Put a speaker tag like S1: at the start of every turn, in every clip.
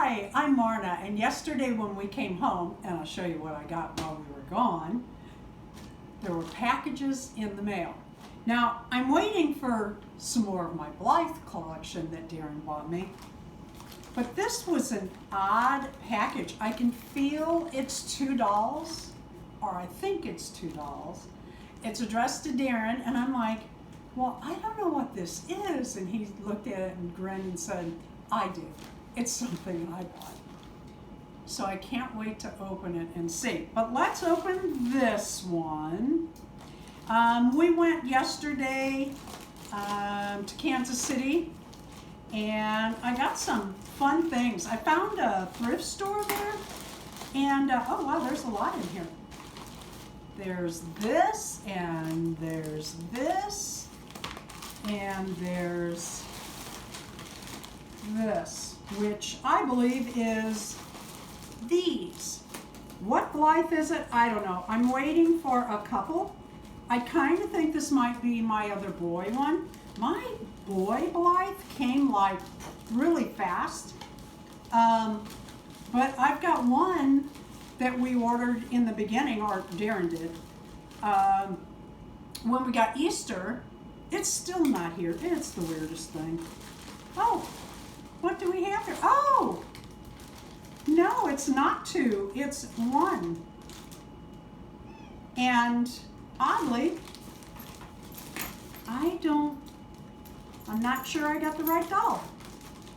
S1: Hi, I'm Marna, and yesterday when we came home, and I'll show you what I got while we were gone, there were packages in the mail. Now, I'm waiting for some more of my Blythe collection that Deron bought me, but this was an odd package. I can feel it's 2 dolls, or I think it's 2 dolls. It's addressed to Deron, and I'm like, well, I don't know what this is. And he looked at it and grinned and said, I do. It's something I bought. So I can't wait to open it and see. But let's open this one. We went yesterday to Kansas City, and I got some fun things. I found a thrift store there, and oh wow, there's a lot in here. There's this, and there's this, and there's this, which I believe is these. What Blythe is it? I don't know. I'm waiting for a couple. I kind of think this might be my other boy one. My boy Blythe came like really fast, but I've got one that we ordered in the beginning, or Deron did, when we got Easter. It's still not here. It's the weirdest thing. Oh, what do we have here? Oh, no, it's not 2, it's 1. And oddly, I'm not sure I got the right doll.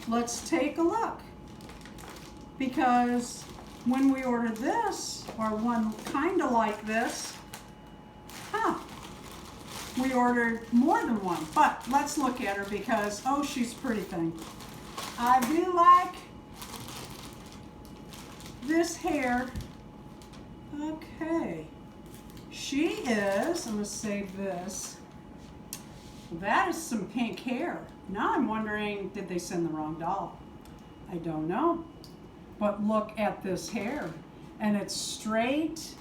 S1: Let's take a look. Because when we ordered this, or one kind of like this, we ordered more than one. But let's look at her because, oh, she's a pretty thing. I do like this hair. Okay. She is, I'm going to save this. That is some pink hair. Now I'm wondering, did they send the wrong doll? I don't know. But look at this hair. And it's straight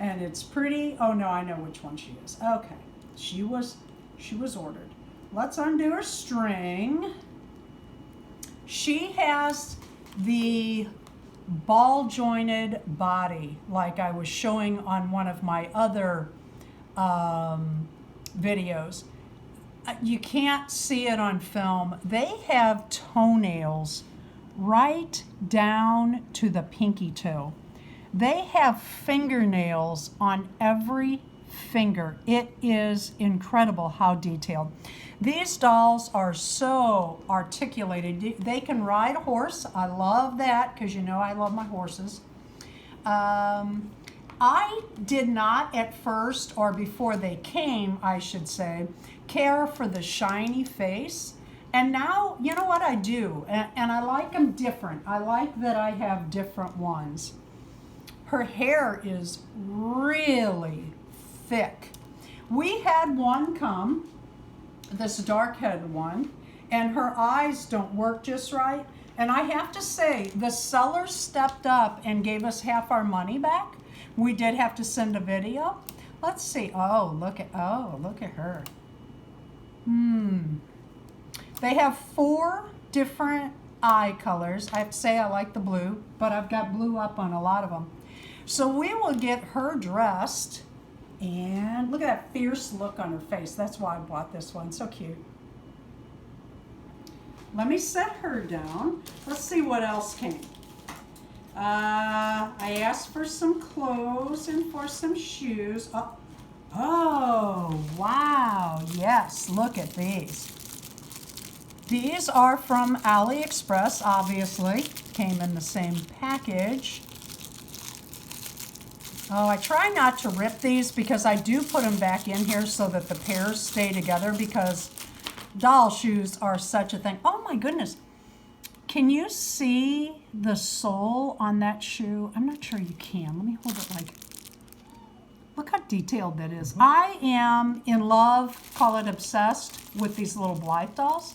S1: and it's pretty. Oh no, I know which one she is. Okay. She was ordered. Let's undo her string. She has the ball jointed body like I was showing on one of my other videos. You can't see it on film. They have toenails right down to the pinky toe. They have fingernails on every finger. It is incredible how detailed. These dolls are so articulated. They can ride a horse. I love that because you know I love my horses. I did not at first, or before they came, I should say, care for the shiny face. And now, you know what I do? And I like them different. I like that I have different ones. Her hair is really thick. We had one come, this dark-headed one, and her eyes don't work just right. And I have to say, the seller stepped up and gave us half our money back. We did have to send a video. Let's see. Oh, look at her. They have 4 different eye colors. I have to say I like the blue, but I've got blue up on a lot of them. So we will get her dressed, and look at that fierce look on her face. That's why I bought this one. So cute. Let me set her down. Let's see what else came. I asked for some clothes and for some shoes. Oh, wow. Yes, look at these. These are from AliExpress, obviously. Came in the same package. Oh, I try not to rip these because I do put them back in here so that the pairs stay together, because doll shoes are such a thing. Oh my goodness. Can you see the sole on that shoe? I'm not sure you can. Let me hold it like, look how detailed that is. I am in love, call it obsessed, with these little Blythe dolls.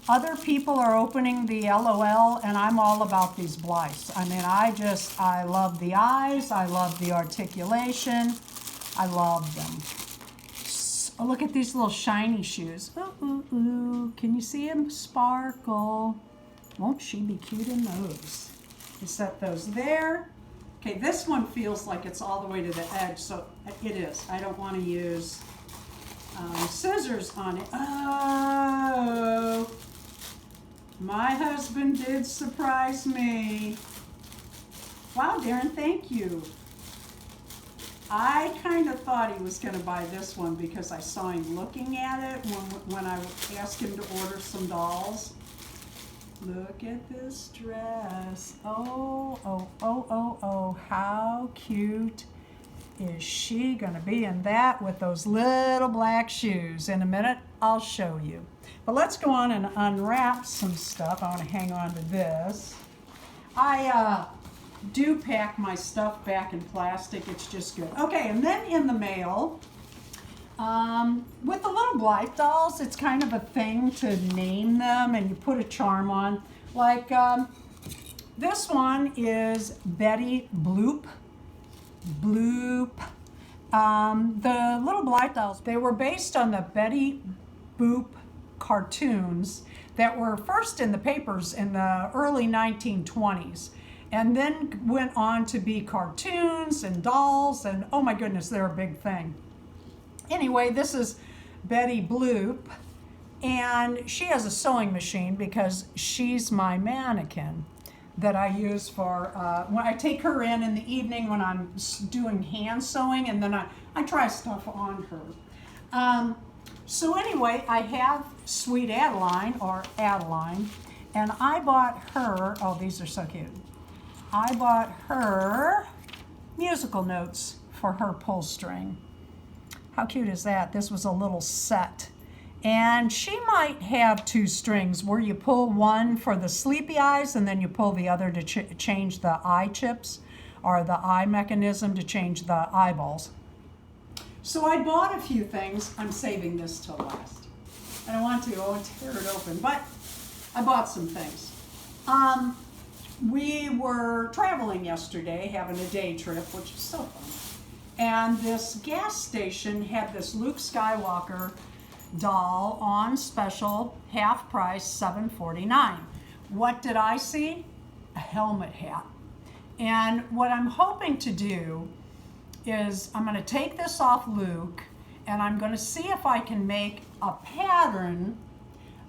S1: Other people are opening the LOL, and I'm all about these Blythes. I mean, I love the eyes. I love the articulation. I love them. Oh, look at these little shiny shoes. Ooh, ooh, ooh. Can you see them sparkle? Won't she be cute in those? You set those there. Okay, this one feels like it's all the way to the edge, so it is. I don't want to use scissors on it. Oh, my husband did surprise me. Wow, Deron, thank you. I kind of thought he was going to buy this one because I saw him looking at it when I asked him to order some dolls. Look at this dress. Oh, oh, oh, oh, oh, how cute is she gonna be in that with those little black shoes? In a minute, I'll show you. But let's go on and unwrap some stuff. I wanna hang on to this. I do pack my stuff back in plastic. It's just good. Okay, and then in the mail, with the little Blythe dolls, it's kind of a thing to name them and you put a charm on. Like this one is Betty Bloop. Bloop. The little Blythe dolls, they were based on the Betty Boop cartoons that were first in the papers in the early 1920s. And then went on to be cartoons and dolls, and oh my goodness, they're a big thing. Anyway, this is Betty Bloop, and she has a sewing machine because she's my mannequin that I use for, when I take her in the evening when I'm doing hand sewing, and then I try stuff on her. So anyway, I have Sweet Adeline, or Adeline, and I bought her, oh, these are so cute. I bought her musical notes for her pull string. How cute is that? This was a little set. And she might have two strings where you pull one for the sleepy eyes and then you pull the other to change the eye chips or the eye mechanism to change the eyeballs. So I bought a few things. I'm saving this till last. I don't want to tear it open, but I bought some things. We were traveling yesterday, having a day trip, which is so fun. And this gas station had this Luke Skywalker doll on special, half price, $7.49. What did I see? A helmet hat. And what I'm hoping to do is I'm going to take this off Luke and I'm going to see if I can make a pattern.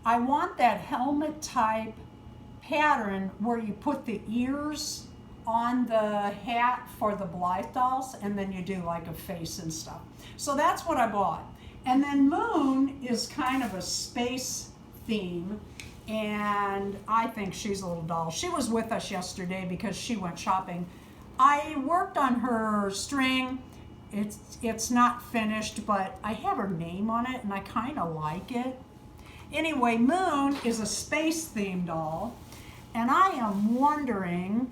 S1: I want that helmet type pattern where you put the ears on the hat for the Blythe dolls and then you do like a face and stuff. So that's what I bought. And then Moon is kind of a space theme, and I think she's a little doll. She was with us yesterday because she went shopping. I worked on her string. It's not finished, but I have her name on it and I kind of like it. Anyway, Moon is a space themed doll. And I am wondering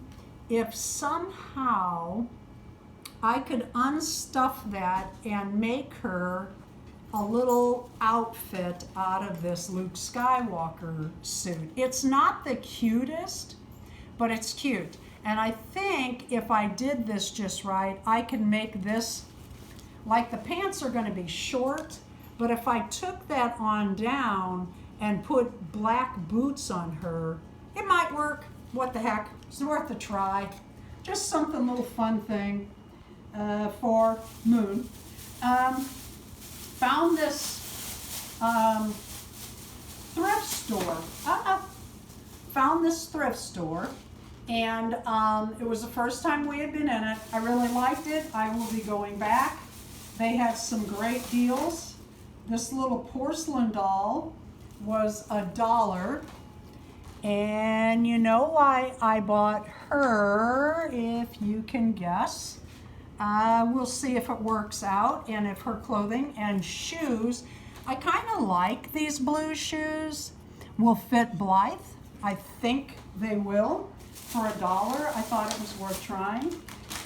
S1: if somehow I could unstuff that and make her a little outfit out of this Luke Skywalker suit. It's not the cutest, but it's cute. And I think if I did this just right, I can make this, like the pants are going to be short, but if I took that on down and put black boots on her, it might work. What the heck? It's worth a try. Just something, a little fun thing for Moon. Found this thrift store. Found this thrift store, and it was the first time we had been in it. I really liked it. I will be going back. They had some great deals. This little porcelain doll was $1. And you know why I bought her, if you can guess. We'll see if it works out, and if her clothing and shoes, I kind of like these blue shoes, will fit Blythe. I think they will. For $1, I thought it was worth trying.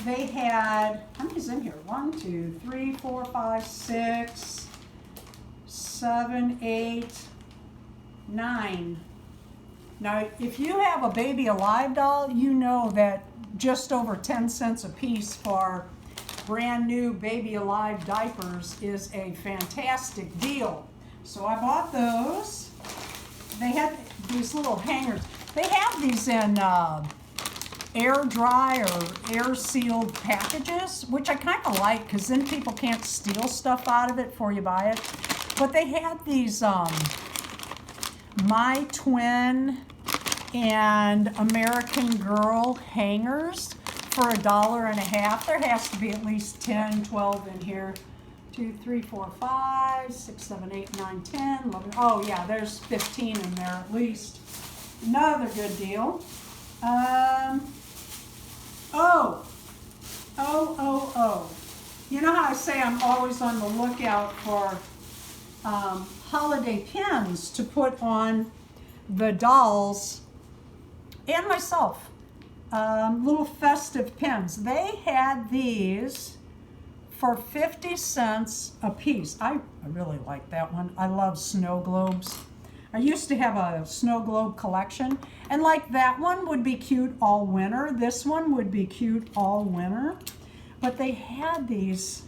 S1: They had, how many's in here? 1, 2, 3, 4, 5, 6, 7, 8, 9. Now, if you have a Baby Alive doll, you know that just over 10 cents a piece for brand new Baby Alive diapers is a fantastic deal. So I bought those. they had these little hangers. They have these in air dry or air sealed packages, which I kind of like because then people can't steal stuff out of it before you buy it. But they had these My Twin and American Girl hangers for $1.50. There has to be at least 10, 12 in here. 2, 3, 4, 5, 6, 7, 8, 9, 10, 11. Oh yeah, there's 15 in there at least. Another good deal. You know how I say I'm always on the lookout for holiday pins to put on the dolls and myself. Little festive pins. They had these for 50 cents a piece. I really like that one. I love snow globes. I used to have a snow globe collection, and like that one would be cute all winter. This one would be cute all winter. But they had these,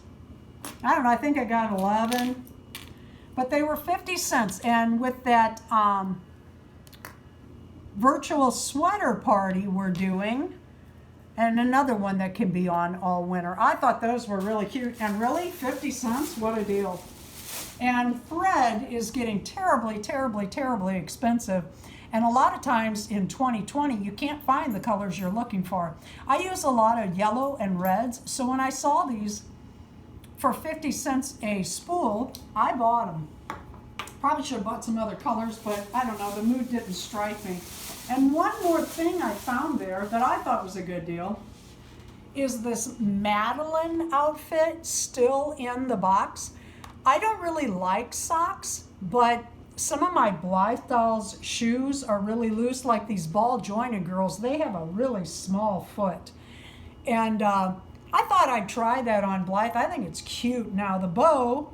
S1: I don't know, I think I got 11, but they were 50 cents. And with that virtual sweater party we're doing, and another one that can be on all winter. I thought those were really cute, and really 50 cents, what a deal. And thread is getting terribly, terribly, terribly expensive. And a lot of times in 2020, you can't find the colors you're looking for. I use a lot of yellow and reds, so when I saw these for 50 cents a spool, I bought them. Probably should have bought some other colors, but I don't know, the mood didn't strike me. And one more thing I found there that I thought was a good deal is this Madeline outfit still in the box. I don't really like socks, but some of my Blythe Dolls shoes are really loose, like these ball jointed girls. They have a really small foot. And I thought I'd try that on Blythe. I think it's cute. Now the bow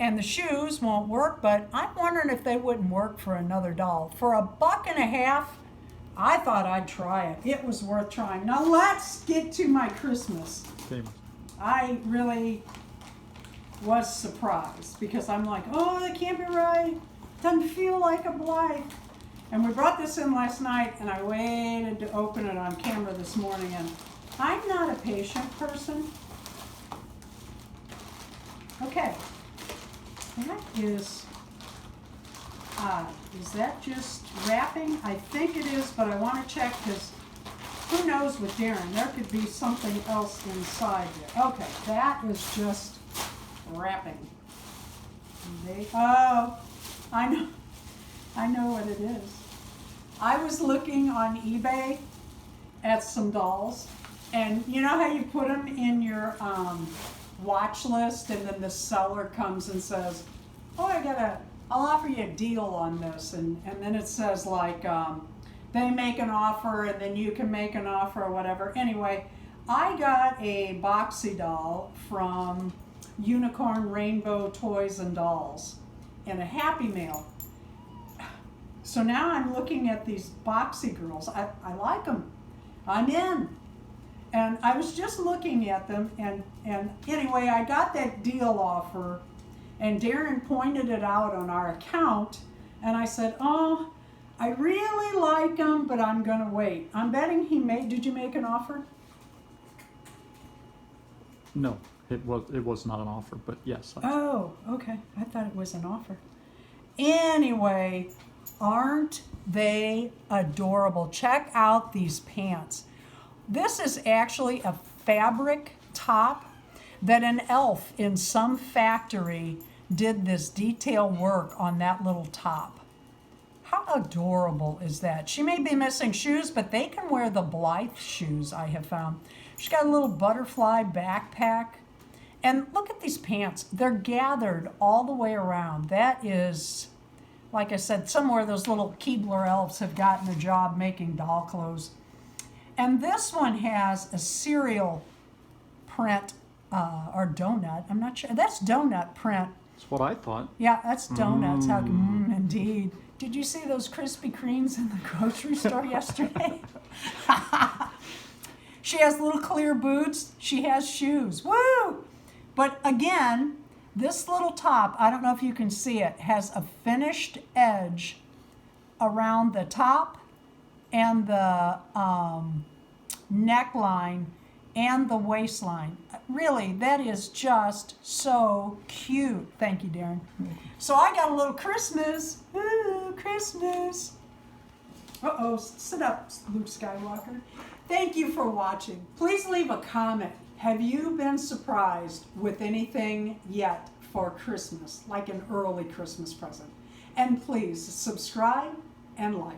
S1: and the shoes won't work, but I'm wondering if they wouldn't work for another doll. For $1.50, I thought I'd try it. It was worth trying. Now let's get to my Christmas.
S2: Famous.
S1: I really was surprised because I'm like, oh, that can't be right. Doesn't feel like a Blythe. And we brought this in last night, and I waited to open it on camera this morning, and I'm not a patient person. Okay. That is that just wrapping? I think it is, but I want to check because who knows with Deron? There could be something else inside there. Okay, that is just wrapping. Oh, I know what it is. I was looking on eBay at some dolls, and you know how you put them in your watch list, and then the seller comes and says, oh, I'll offer you a deal on this, and then it says like they make an offer and then you can make an offer or whatever. Anyway, I got a boxy doll from Unicorn Rainbow Toys and Dolls in a Happy Mail. So now I'm looking at these boxy girls. I like them. I'm in. And I was just looking at them, and anyway, I got that deal offer, and Deron pointed it out on our account, and I said, oh, I really like them, but I'm going to wait. I'm betting did you make an offer?
S2: No, it was not an offer, but yes.
S1: Oh, okay. I thought it was an offer. Anyway, aren't they adorable? Check out these pants. This is actually a fabric top that an elf in some factory did this detail work on that little top. How adorable is that? She may be missing shoes, but they can wear the Blythe shoes, I have found. She's got a little butterfly backpack. And look at these pants. They're gathered all the way around. That is, like I said, somewhere those little Keebler elves have gotten a job making doll clothes. And this one has a cereal print, or donut. I'm not sure. That's donut print.
S2: That's what I thought.
S1: Yeah, that's donuts. Indeed. Did you see those Krispy Kremes in the grocery store yesterday? She has little clear boots. She has shoes. Woo! But again, this little top, I don't know if you can see it, has a finished edge around the top and the neckline and the waistline. Really, that is just so cute. Thank you, Deron. So I got a little Christmas. Ooh, Christmas. Uh-oh, sit up, Luke Skywalker. Thank you for watching. Please leave a comment. Have you been surprised with anything yet for Christmas, like an early Christmas present? And please subscribe and like.